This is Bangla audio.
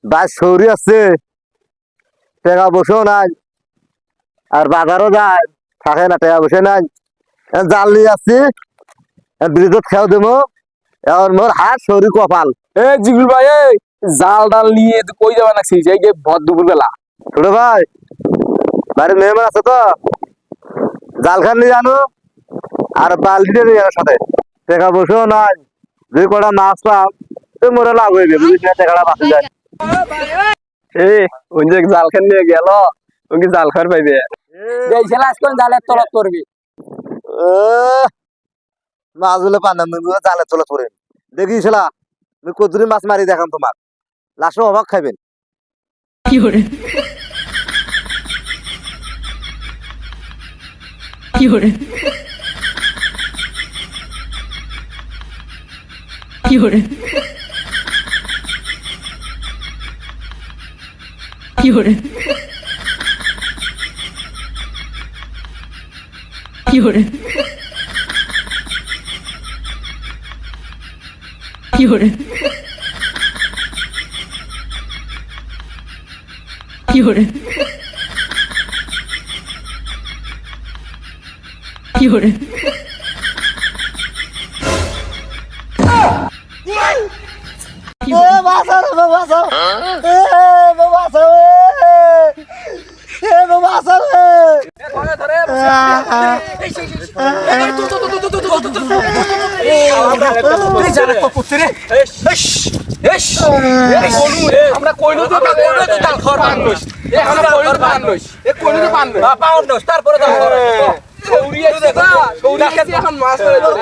বাস সৌরি আছে টাকা বসেও নাই আর বাজারও যায় থাকে না টাকা বসে নাই জাল নিয়ে আসছি ব্রিজত খেয়াও দেবো এখন মোর হাত সৌরি কপাল এ জিগুল ভাই জাল ডাল নিয়ে কই যাবা নাকি এই যে ভর দুপুর বেলা ছোট ভাই বাড়ির মেহমান আছে তো জাল খান নিয়ে জানো আর বালতিটা নিয়ে জানো সাথে টাকা বসেও নাই যদি কটা মাছ পাম তো মোরে লাভ হয়ে যাবে বুঝিস না টাকাটা বাঁচে যায় ওই যে জাল খান নিয়ে গেল ওই কি জাল খার পাইবে জালের তলত করবি মাছ বলে পান্না জালে তোলা তোরে দেখিছিলা আমি কদুরি মাছ মারি দেখাম তোমার লাস্ট অবাক খাইবেন কি করে কি করে কি করে কি করে কি করে কি করে কি করে কি করে আমরা কইলো তো জাল খাওয়ার পান নইস আমরা কইলো পান নইস এ কইলো তো পান নইস পাউন্ড নইস তারপরে জাল খাওয়ার সৌরি আছে না সৌরি আছে এখন মাছ ধরে